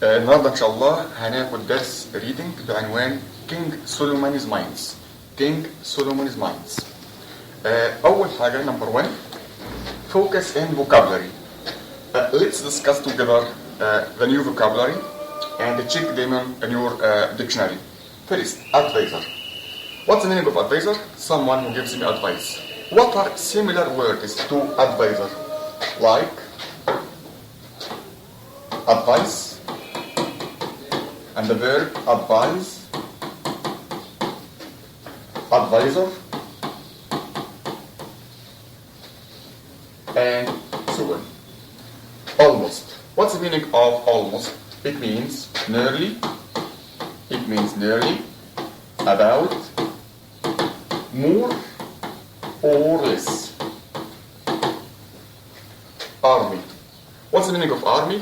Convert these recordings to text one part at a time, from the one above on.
النهارده ان شاء الله هناخد درس ريدنج بعنوان King Solomon's Mines. King Solomon's Mines. أول حاجة number 1 focus in vocabulary. Let's discuss together the new vocabulary and check them in your dictionary. First, advisor. What's the meaning of advisor? Someone who gives me advice. What are similar words to advisor? Like advice and the verb advise, advisor, and so on. Almost. What's the meaning of almost? It means nearly, about, more or less. Army. What's the meaning of army?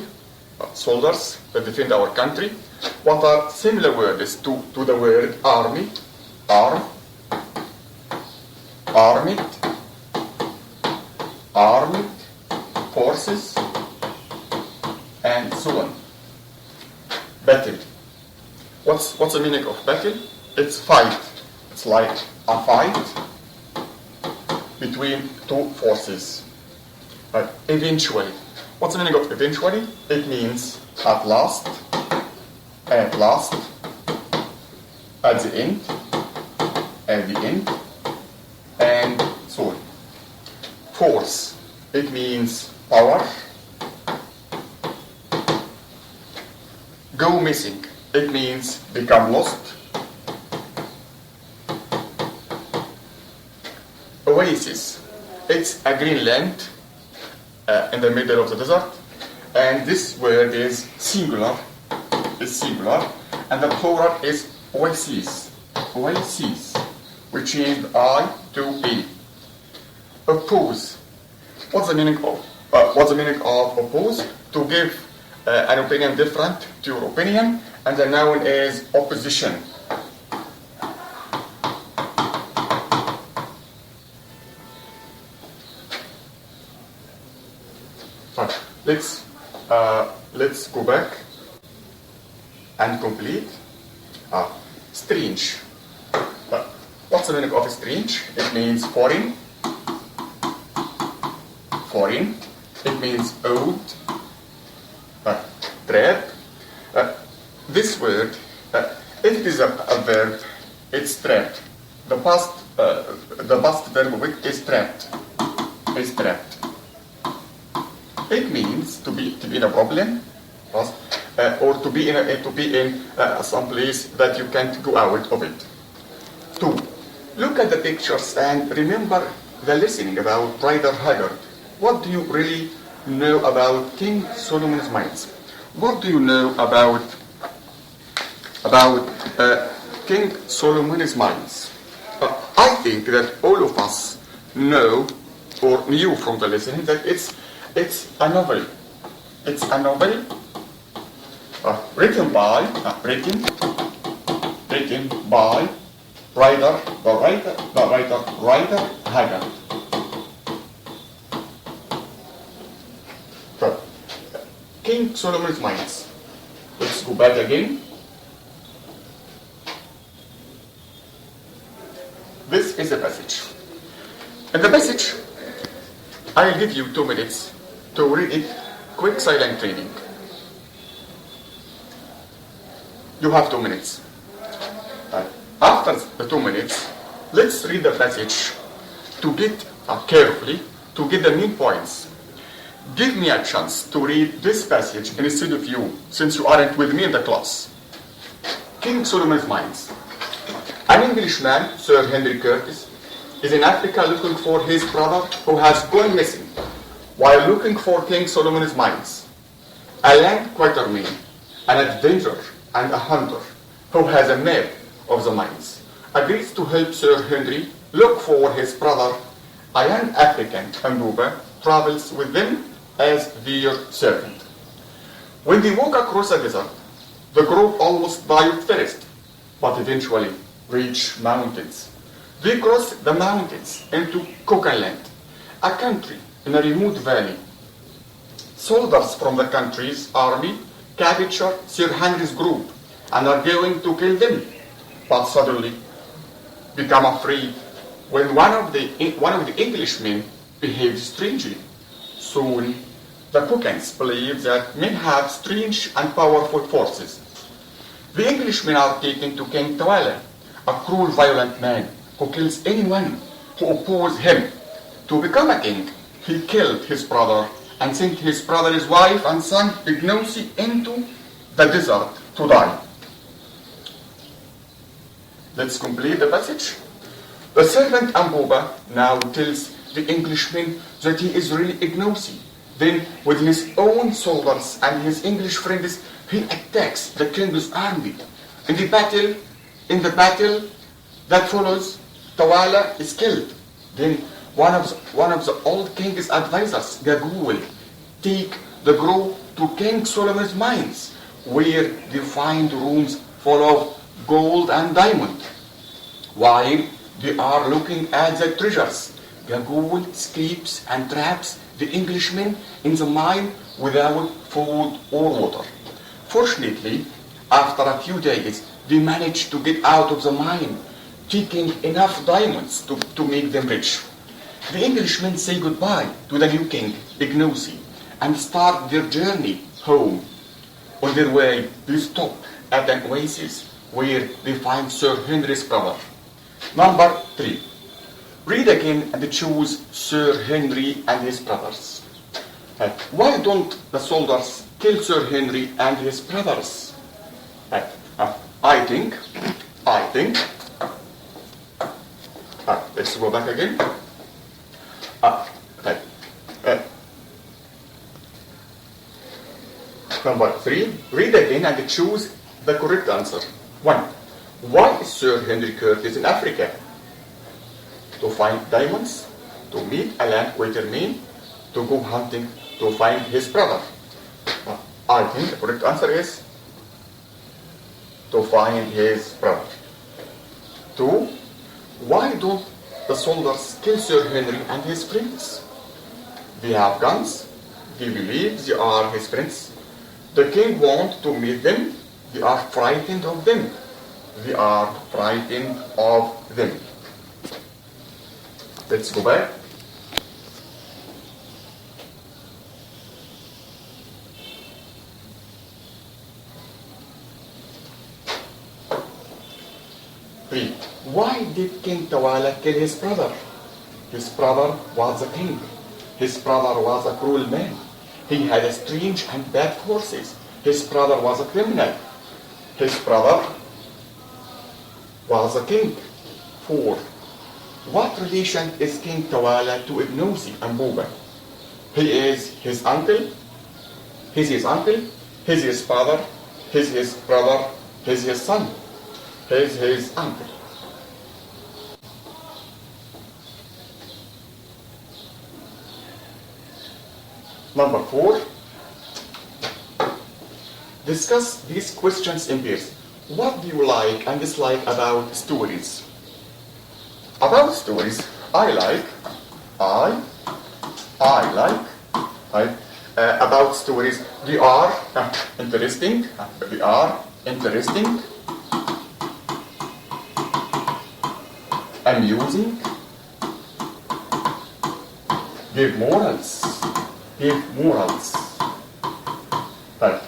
Soldiers that defend our country. What are similar words to the word army? Arm, armed, armed forces, and so on. Battle. What's the meaning of battle? It's fight. It's like a fight between two forces. But eventually. What's the meaning of eventually? It means at last, at the end, and so on. Force. It means power. Go missing. It means become lost. Oasis. It's a green land in the middle of the desert, and this word is singular, and the plural is oasis. We changed I to E. Oppose. What's the meaning of oppose? To give an opinion different to your opinion, and the noun is opposition. Let's go back and complete. Strange. What's the meaning of strange? It means foreign. It means old. Trap. This word, if it is a verb, it's trapped. The past verb of it is trapped. It means to be in a problem, or to be in some place that you can't go out of it. 2. Look at the pictures and remember the listening about Rider Haggard. What do you really know about King Solomon's Mines? What do you know about King Solomon's Mines? I think that all of us know or knew from the listening that it's a novel. It's a novel written by Rider Haggard. So, King Solomon's Mines. Let's go back again. This is the passage. In the passage, I'll give you 2 minutes to read it. Quick silent reading. You have 2 minutes. After the 2 minutes, let's read the passage to get carefully to get the main points. Give me a chance to read this passage instead of you, since you aren't with me in the class. King Solomon's Mines. An Englishman, Sir Henry Curtis, is in Africa looking for his brother who has gone missing. While looking for King Solomon's Mines, a land quatermain, an adventurer and a hunter who has a map of the mines, agrees to help Sir Henry look for his brother. A young African, Mbuba, travels with them as their servant. When they walk across a desert, the group almost die of thirst, but eventually reach mountains. They cross the mountains into Cocaland, a country in a remote valley. Soldiers from the country's army capture Sir Henry's group and are going to kill them, but suddenly become afraid when one of the Englishmen behaves strangely. Soon, the Cookens believe that men have strange and powerful forces. The Englishmen are taken to King Tawala, a cruel, violent man who kills anyone who opposes him. To become a king, he killed his brother and sent his brother's wife and son Ignosi into the desert to die. Let's complete the passage. The servant Ambuba now tells the Englishman that he is really Ignosi. Then, with his own soldiers and his English friends, he attacks the king's army. In the battle that follows, Tawala is killed. Then one of the old king's advisors, Gagul, take the group to King Solomon's mines, where they find rooms full of gold and diamond. While they are looking at the treasures, Gagul escapes and traps the Englishmen in the mine without food or water. Fortunately, after a few days, they manage to get out of the mine, taking enough diamonds to make them rich. The Englishmen say goodbye to the new king, Ignosi, and start their journey home. On their way, they stop at an oasis where they find Sir Henry's brother. Number 3. Read again and choose Sir Henry and his brothers. Why don't the soldiers kill Sir Henry and his brothers? I think. Let's go back again. Number 3. Read again and choose the correct answer. 1. Why is Sir Henry Curtis in Africa? To find diamonds, to meet a landquarterman, to go hunting, to find his brother. I think the correct answer is to find his brother. 2. Why don't the soldiers kill Sir Henry and his friends? They have guns. They believe they are his friends. The king wants to meet them. They are frightened of them. They are frightened of them. Let's go back. Three. Why did King Tawala kill his brother? His brother was a king. His brother was a cruel man. He had strange and bad forces. His brother was a criminal. His brother was a king. 4. What relation is King Tawala to Ignosi and Buba? He is his uncle. He's his uncle. He's his father. He's his brother. He's his son. He's his uncle. Number 4. Discuss these questions in pairs. What do you like and dislike about stories? About stories, I like. About stories, they are interesting. They are interesting. Amusing. Give morals. Give morals. Right.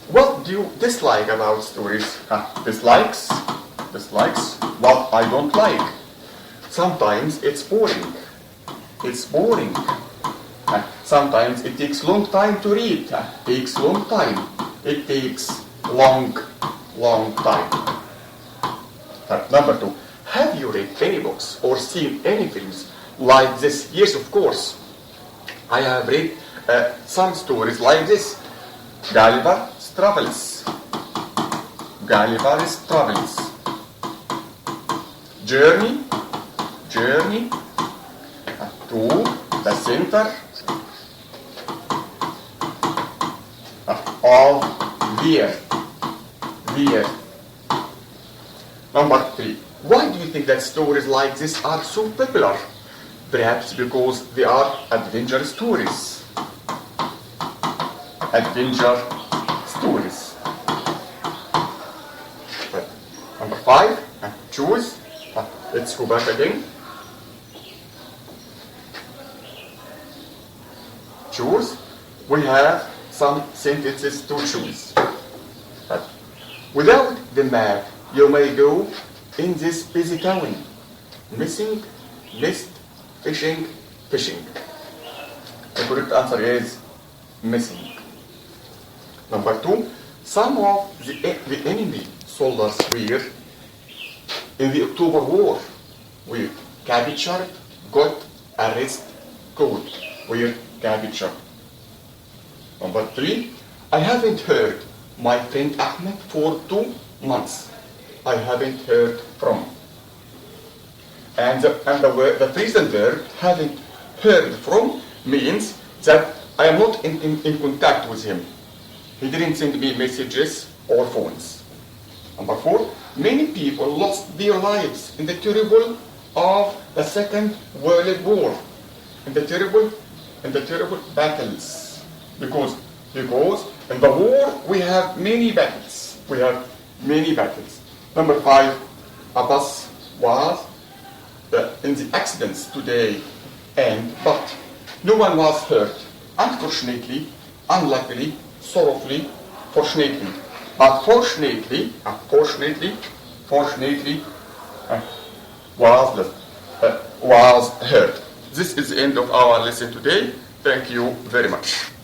What do you dislike about stories? Dislikes. What I don't like. Sometimes it's boring. It's boring. Sometimes it takes long time to read. Takes long time. It takes long time. Number 2. Have you read any books or seen any films like this? Yes, of course. I have read some stories like this. Gulliver's Travels. Journey to the center of the earth. Number 3. Why do you think that stories like this are so popular? Perhaps because they are adventure stories. Adventure stories. Number 5, choose. Let's go back again. Choose. We have some sentences to choose. Without the map, you may go in this busy town. Missing, missed, fishing, fishing. The correct answer is missing. Number 2, some of the enemy soldiers were in the October War, were captured, got arrested, caught, were captured. Number 3, I haven't heard my friend Ahmed for 2 months. I haven't heard from. And the phrasal verb haven't heard from means that I am not in contact with him. He didn't send me messages or phones. Number 4, many people lost their lives in the terrible of the Second World War. In the terrible battles. Because in the war we have many battles. Number 5, a bus was in the accidents today, but no one was hurt. Unfortunately, unluckily, sorrowfully, fortunately. But fortunately, was hurt. This is the end of our lesson today. Thank you very much.